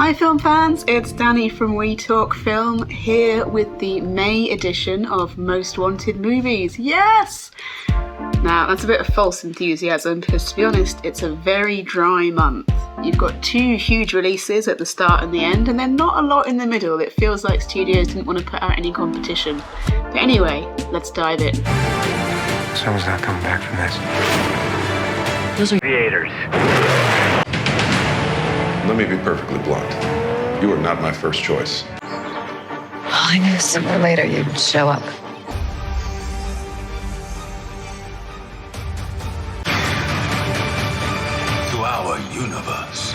Hi film fans, it's Danny from We Talk Film here with the May edition of Most Wanted Movies. Yes! Now, that's a bit of false enthusiasm because, to be honest, it's a very dry month. You've got two huge releases at the start and the end, and then not a lot in the middle. It feels like studios didn't want to put out any competition. But anyway, let's dive in. Someone's not coming back from this. Those are creators. Let me be perfectly blunt. You are not my first choice. I knew sooner or later you'd show up. To our universe.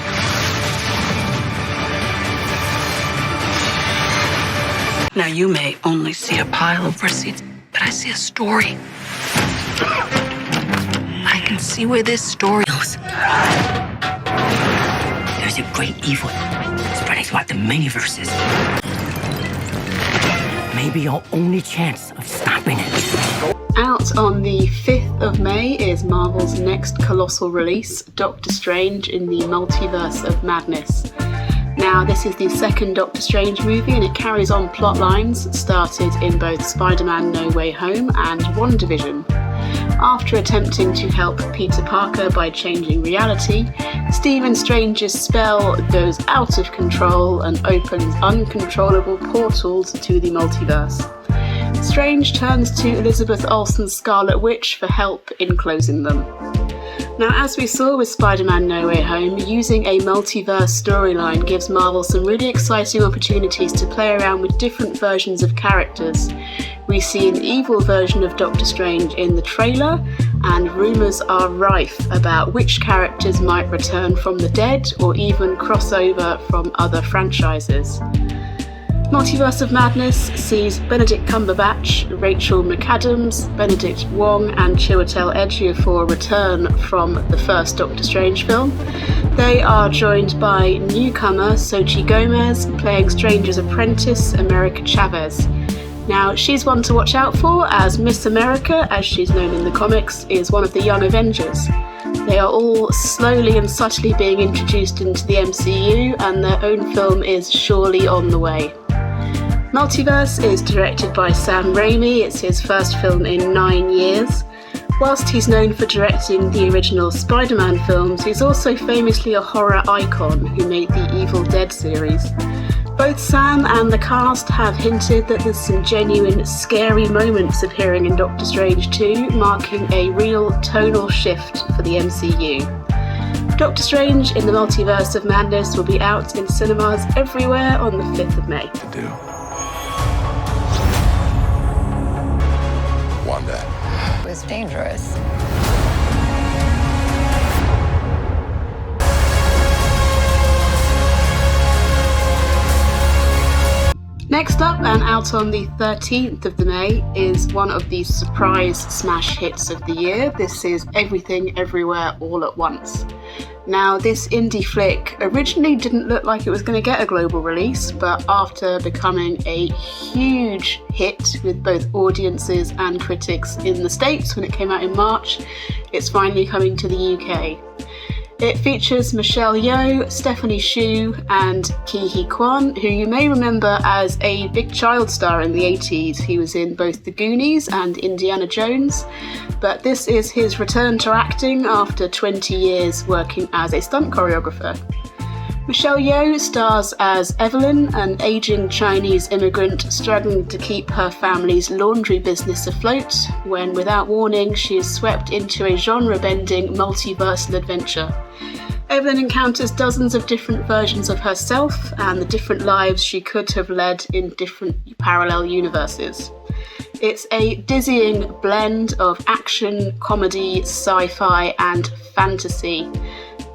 Now, you may only see a pile of receipts, but I see a story. I can see where this story goes. There's a great evil spreading throughout the many verses. Maybe our only chance of stopping it. Out on the 5th of May is Marvel's next colossal release, Doctor Strange in the Multiverse of Madness. Now, this is the second Doctor Strange movie and it carries on plot lines started in both Spider-Man No Way Home and WandaVision. After attempting to help Peter Parker by changing reality, Stephen Strange's spell goes out of control and opens uncontrollable portals to the multiverse. Strange turns to Elizabeth Olsen's Scarlet Witch for help in closing them. Now, as we saw with Spider-Man No Way Home, using a multiverse storyline gives Marvel some really exciting opportunities to play around with different versions of characters. We see an evil version of Doctor Strange in the trailer, and rumours are rife about which characters might return from the dead or even cross over from other franchises. Multiverse of Madness sees Benedict Cumberbatch, Rachel McAdams, Benedict Wong and Chiwetel Ejiofor return from the first Doctor Strange film. They are joined by newcomer Xochitl Gomez, playing Strange's apprentice America Chavez. Now, she's one to watch out for, as Miss America, as she's known in the comics, is one of the Young Avengers. They are all slowly and subtly being introduced into the MCU, and their own film is surely on the way. Multiverse is directed by Sam Raimi. It's his first film in 9 years. Whilst he's known for directing the original Spider-Man films, he's also famously a horror icon who made the Evil Dead series. Both Sam and the cast have hinted that there's some genuine scary moments appearing in Doctor Strange 2, marking a real tonal shift for the MCU. Doctor Strange in the Multiverse of Madness will be out in cinemas everywhere on the 5th of May. Wanda. It was dangerous. Next up, and out on the 13th of May, is one of the surprise smash hits of the year. This is Everything Everywhere All at Once. Now, this indie flick originally didn't look like it was going to get a global release, but after becoming a huge hit with both audiences and critics in the States when it came out in March, it's finally coming to the UK. It features Michelle Yeoh, Stephanie Hsu and Ki-hee Kwan, who you may remember as a big child star in the 80s. He was in both The Goonies and Indiana Jones, but this is his return to acting after 20 years working as a stunt choreographer. Michelle Yeoh stars as Evelyn, an aging Chinese immigrant struggling to keep her family's laundry business afloat when, without warning, she is swept into a genre-bending multiversal adventure. Evelyn encounters dozens of different versions of herself and the different lives she could have led in different parallel universes. It's a dizzying blend of action, comedy, sci-fi and fantasy.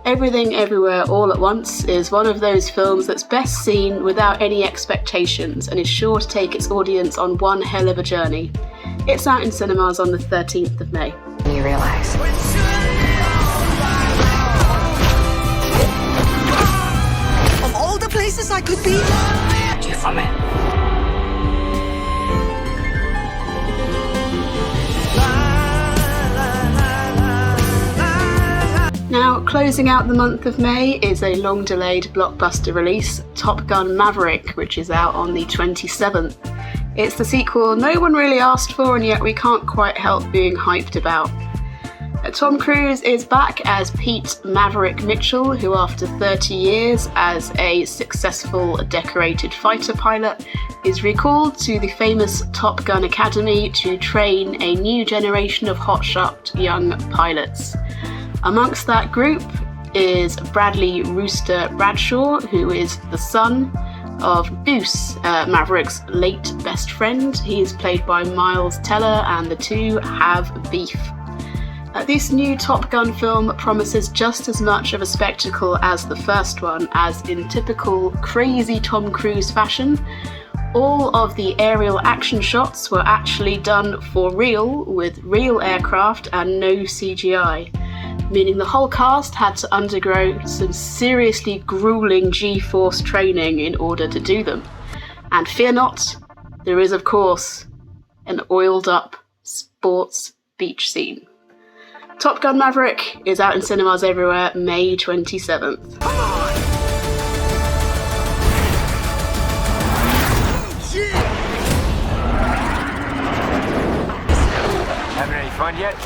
Everything Everywhere All at Once is one of those films that's best seen without any expectations and is sure to take its audience on one hell of a journey. It's out in cinemas on the 13th of May. You realize Of all the places I could be, you from it. Now, closing out the month of May is a long-delayed blockbuster release, Top Gun Maverick, which is out on the 27th. It's the sequel no one really asked for, and yet we can't quite help being hyped about. Tom Cruise is back as Pete Maverick Mitchell, who after 30 years as a successful decorated fighter pilot is recalled to the famous Top Gun Academy to train a new generation of hotshot young pilots. Amongst that group is Bradley Rooster Bradshaw, who is the son of Goose, Maverick's late best friend. He is played by Miles Teller, and the two have beef. This new Top Gun film promises just as much of a spectacle as the first one, as in typical crazy Tom Cruise fashion, all of the aerial action shots were actually done for real, with real aircraft and no CGI, meaning the whole cast had to undergo some seriously grueling G-force training in order to do them. And fear not, there is of course an oiled up sports beach scene. Top Gun Maverick is out in cinemas everywhere May 27th. Having any fun yet?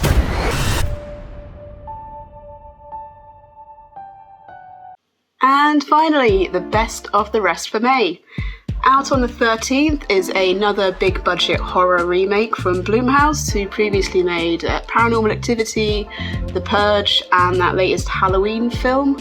And finally, the best of the rest for May. Out on the 13th is another big budget horror remake from Blumhouse, who previously made Paranormal Activity, The Purge, and that latest Halloween film.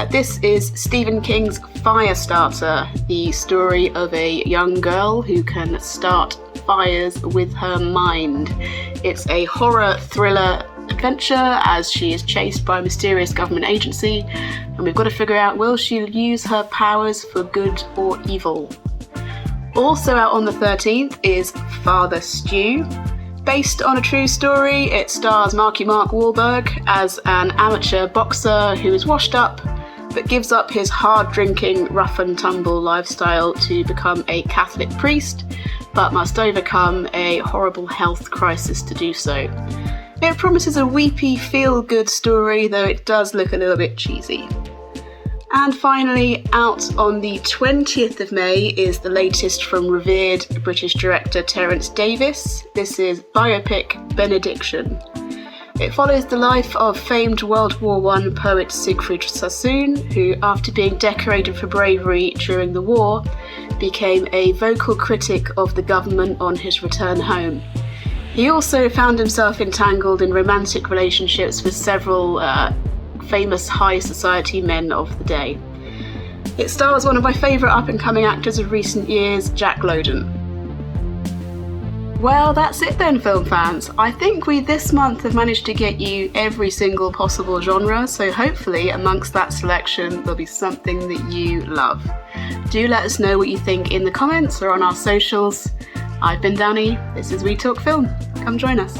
This is Stephen King's Firestarter, the story of a young girl who can start fires with her mind. It's a horror thriller adventure as she is chased by a mysterious government agency, and we've got to figure out, will she use her powers for good or evil? Also out on the 13th is Father Stew. Based on a true story, it stars Marky Mark Wahlberg as an amateur boxer who is washed up but gives up his hard-drinking, rough-and-tumble lifestyle to become a Catholic priest, but must overcome a horrible health crisis to do so. It promises a weepy, feel-good story, though it does look a little bit cheesy. And finally, out on the 20th of May is the latest from revered British director Terence Davies. This is biopic Benediction. It follows the life of famed World War I poet Siegfried Sassoon, who, after being decorated for bravery during the war, became a vocal critic of the government on his return home. He also found himself entangled in romantic relationships with several famous high society men of the day. It stars one of my favourite up-and-coming actors of recent years, Jack Lowden. Well, that's it then, film fans. I think we this month have managed to get you every single possible genre, so hopefully amongst that selection there'll be something that you love. Do let us know what you think in the comments or on our socials. I've been Danny, this is We Talk Film. Come join us.